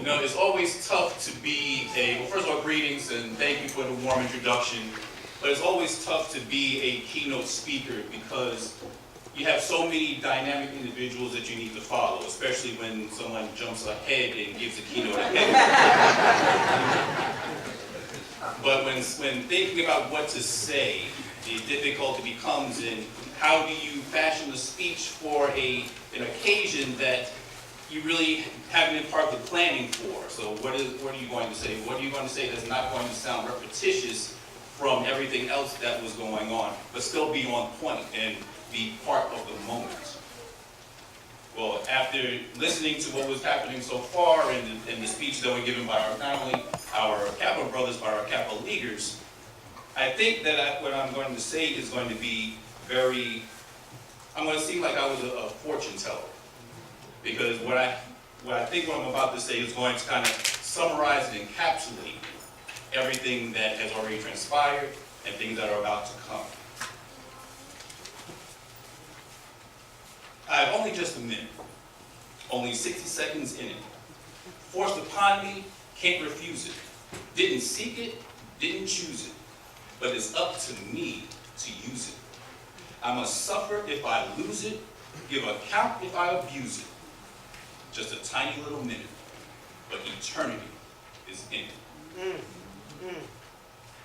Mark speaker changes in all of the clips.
Speaker 1: You know, it's always tough to be well, first of all, greetings and thank you for the warm introduction. But it's always tough to be a keynote speaker because you have so many dynamic individuals that you need to follow, especially when someone jumps ahead and gives a keynote ahead. But when thinking about what to say, the difficulty becomes in how do you fashion a speech for an occasion that you really haven't been part of the planning for. So what are you going to say? What are you going to say that's not going to sound repetitious from everything else that was going on, but still be on point and be part of the moment? Well, after listening to what was happening so far and the speech that were given by not only our Capitol brothers, but our Capitol leaguers, I think that what I'm going to say is going to be I'm going to seem like I was a fortune teller. Because what I think what I'm about to say is going to kind of summarize and encapsulate everything that has already transpired and things that are about to come. I have only just a minute, only 60 seconds in it. Forced upon me, can't refuse it. Didn't seek it, didn't choose it. But it's up to me to use it. I must suffer if I lose it, give account if I abuse it. Just a tiny little minute, but eternity is in it.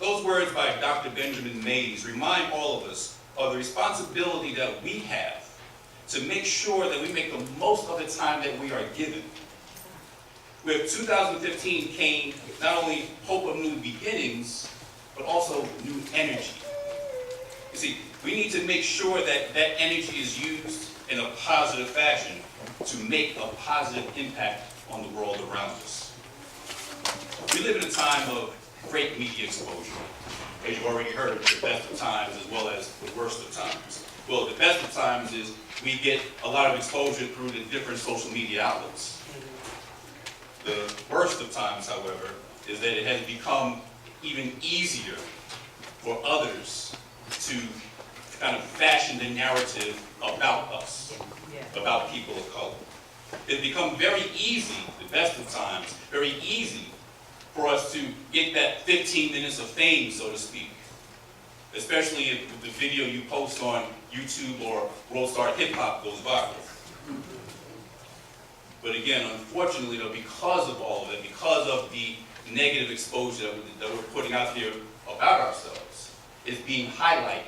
Speaker 1: Those words by Dr. Benjamin Mays remind all of us of the responsibility that we have to make sure that we make the most of the time that we are given. With 2015 came not only hope of new beginnings, but also new energy. You see, we need to make sure that that energy is used in a positive fashion to make a positive impact on the world around us. We live in a time of great media exposure. As you've already heard, the best of times as well as the worst of times. Well, the best of times is we get a lot of exposure through the different social media outlets. The worst of times, however, is that it has become even easier for others to kind of fashion the narrative about us, about people of color. It's become very easy, the best of times, very easy for us to get that 15 minutes of fame, so to speak. Especially if the video you post on YouTube or World Star Hip Hop goes viral. But again, unfortunately, though, because of all of it, because of the negative exposure that we're putting out there about ourselves, it's being highlighted.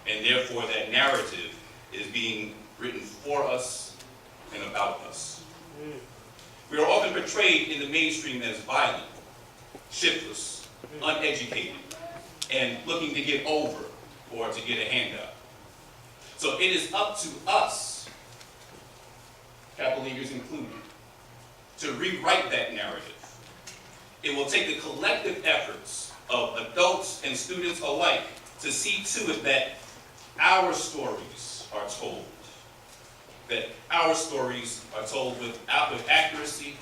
Speaker 1: And therefore, that narrative is being written for us and about us. We are often portrayed in the mainstream as violent, shiftless, uneducated, and looking to get over or to get a handout. So it is up to us, Capitol leaguers included, to rewrite that narrative. It will take the collective efforts of adults and students alike to see to it that our stories are told. That our stories are told with accuracy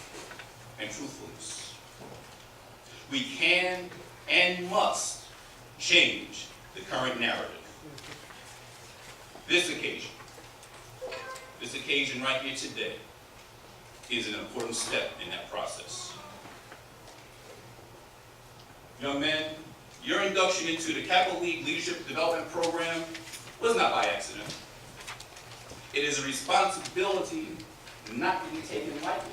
Speaker 1: and truthfulness. We can and must change the current narrative. This occasion right here today, is an important step in that process. Young men, your induction into the Capitol League Leadership Development Program was not by accident. It is a responsibility not to be taken lightly.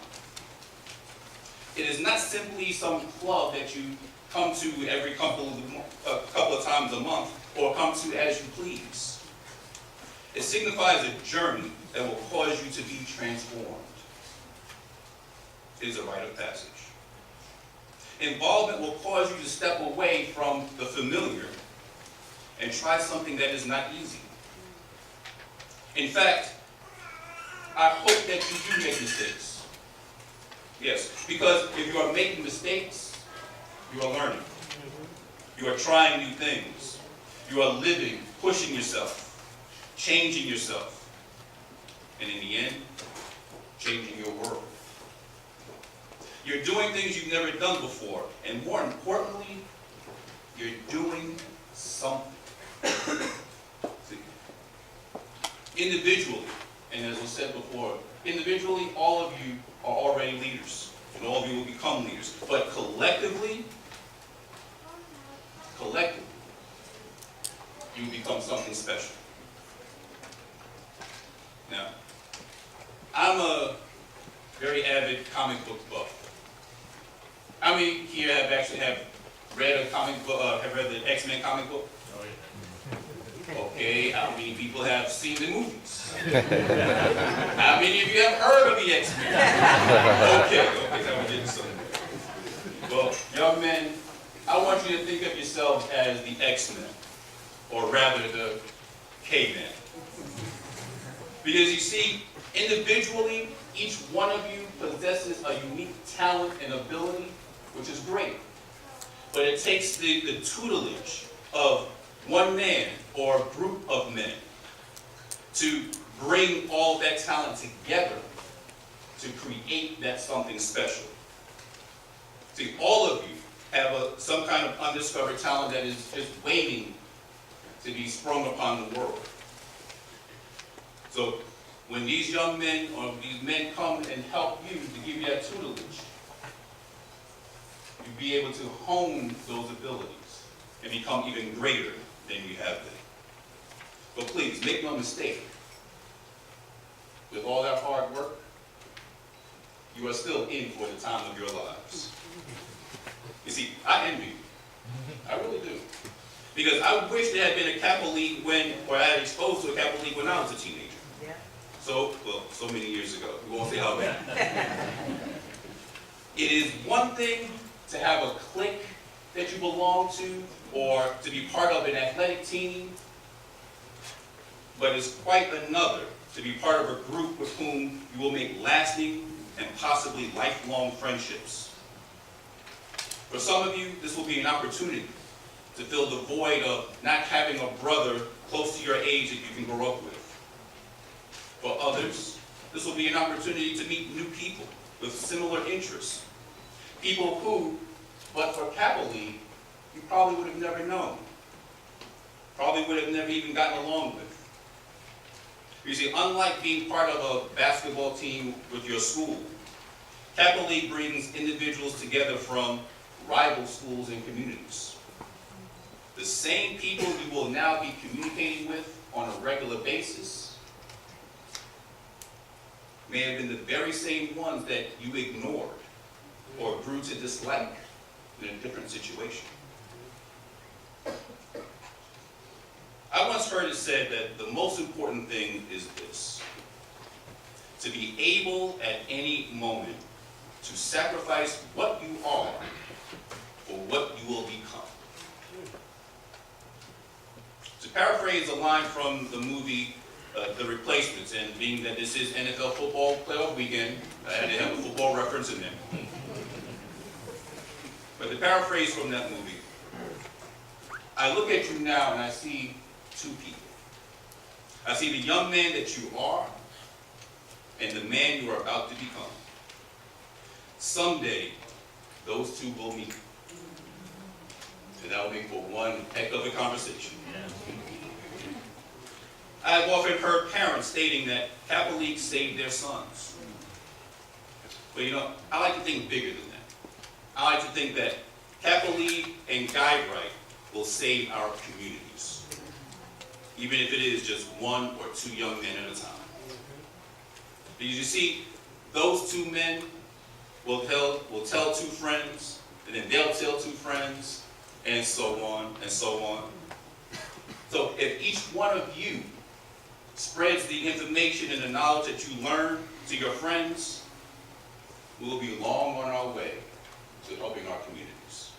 Speaker 1: It is not simply some club that you come to every couple of times a month or come to as you please. It signifies a journey that will cause you to be transformed. It is a rite of passage. Involvement will cause you to step away from the familiar and try something that is not easy. In fact, I hope that you do make mistakes. Yes, because if you are making mistakes, you are learning. You are trying new things. You are living, pushing yourself, changing yourself, and in the end, changing your world. You're doing things you've never done before, and more importantly, you're doing something. Individually, and as was said before, individually, all of you are already leaders. and all of you will become leaders. But collectively, you become something special. Now, I'm a very avid comic book buff. How many here have read a comic book, have read the X-Men comic book?
Speaker 2: Oh, yeah.
Speaker 1: Okay, how many people have seen the movies? How many of you have heard of the X-Men? Okay, now we're getting somewhere. Well, young men, I want you to think of yourselves as the X-Men, or rather the K-Men. Because you see, individually, each one of you possesses a unique talent and ability, which is great. But it takes the tutelage of one man or a group of men to bring all that talent together to create that something special. See, all of you have some kind of undiscovered talent that is just waiting to be sprung upon the world. So when these young men or these men come and help you to give you that tutelage, you'll be able to hone those abilities and become even greater than you have been. But please, make no mistake, with all that hard work, you are still in for the time of your lives. You see, I envy you. I really do. Because I wish there had been a Kappa League or I had exposed to a Kappa League when I was a teenager.
Speaker 3: Yeah.
Speaker 1: So many years ago. We won't say how many. It is one thing to have a clique that you belong to or to be part of an athletic team, but it's quite another to be part of a group with whom you will make lasting and possibly lifelong friendships. For some of you, this will be an opportunity to fill the void of not having a brother close to your age that you can grow up with. For others, this will be an opportunity to meet new people with similar interests. People who, but for Kappa League, you probably would have never known. Probably would have never even gotten along with. You see, unlike being part of a basketball team with your school, Kappa League brings individuals together from rival schools and communities. The same people you will now be communicating with on a regular basis may have been the very same ones that you ignored or grew to dislike in a different situation. I once heard it said that the most important thing is this: to be able at any moment to sacrifice what you are for what you will become. To paraphrase a line from the movie The Replacements, and being that this is NFL football playoff weekend, I had to have a football reference in there. But to paraphrase from that movie, I look at you now and I see two people. I see the young man that you are and the man you are about to become. Someday, those two will meet. And that will make for one heck of a conversation. I've often heard parents stating that Kappa League saved their sons. But you know, I like to think bigger than that. I like to think that Kappa League and Guide-Right will save our communities, even if it is just one or two young men at a time. Because you see, those two men will tell two friends, and then they'll tell two friends, and so on and so on. So if each one of you spreads the information and the knowledge that you learn to your friends, we will be long on our way to helping our communities.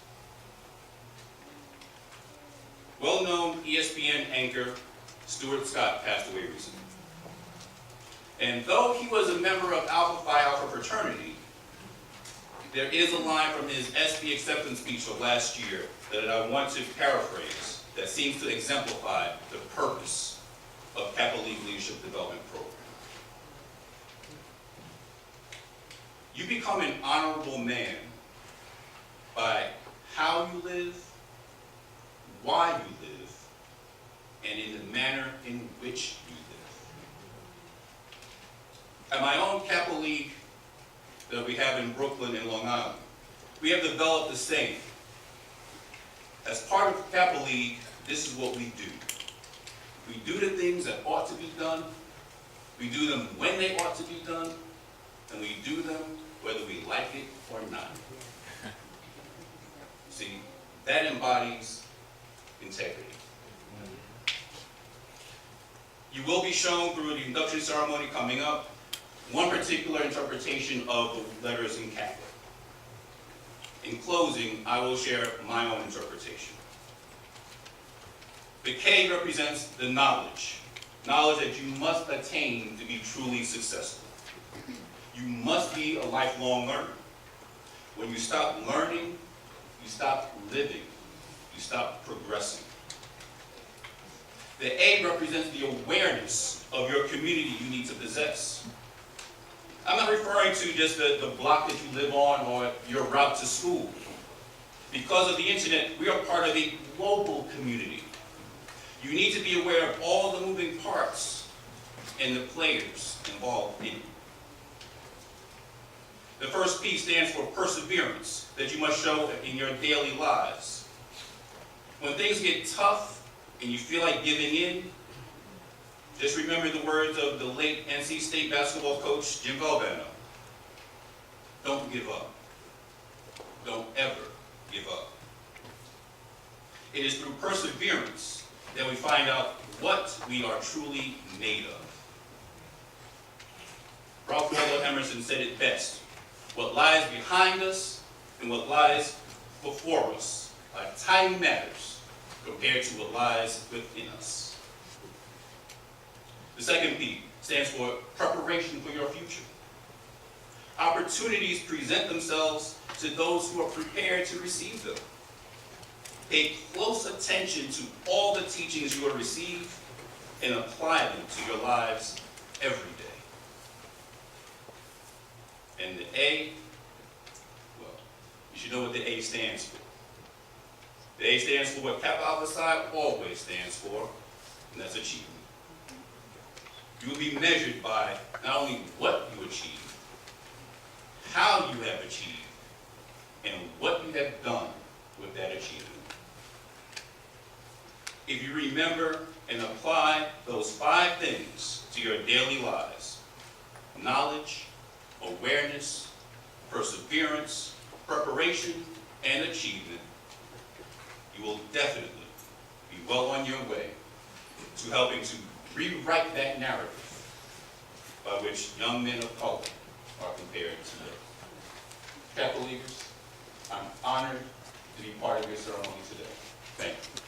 Speaker 1: Well-known ESPN anchor Stuart Scott passed away recently. And though he was a member of Alpha Phi Alpha fraternity, there is a line from his SB acceptance speech of last year that I want to paraphrase that seems to exemplify the purpose of Kappa League Leadership Development Program. You become an honorable man by how you live, why you live, and in the manner in which you live. At my own Kappa League that we have in Brooklyn and Long Island. We have developed the same. As part of Kappa League, this is what we do. We do the things that ought to be done, we do them when they ought to be done, and we do them whether we like it or not. See, that embodies integrity. You will be shown through the induction ceremony coming up one particular interpretation of the letters in Kappa. In closing, I will share my own interpretation. The K represents the knowledge that you must attain to be truly successful. You must be a lifelong learner. When you stop learning, you stop living, you stop progressing. The A represents the awareness of your community you need to possess. I'm not referring to just the block that you live on or your route to school. Because of the internet, we are part of a global community. You need to be aware of all the moving parts and the players involved in it. The first P stands for perseverance, that you must show in your daily lives. When things get tough and you feel like giving in, just remember the words of the late NC State basketball coach, Jim Valvano. Don't give up. Don't ever give up. It is through perseverance that we find out what we are truly made of. Ralph Waldo Emerson said it best: what lies behind us and what lies before us are tiny matters compared to what lies within us. The second P stands for preparation for your future. Opportunities present themselves to those who are prepared to receive them. Pay close attention to all the teachings you will receive and apply them to your lives every day. And the A, well, you should know what the A stands for. The A stands for what Kappa Alpha Psi always stands for, and that's achievement. You will be measured by not only what you achieve, how you have achieved, and what you have done with that achievement. If you remember and apply those 5 things to your daily lives: knowledge, awareness, perseverance, preparation, and achievement, you will definitely be well on your way to helping to rewrite that narrative by which young men of color are compared today. Kappa Leaguers, I'm honored to be part of your ceremony today. Thank you.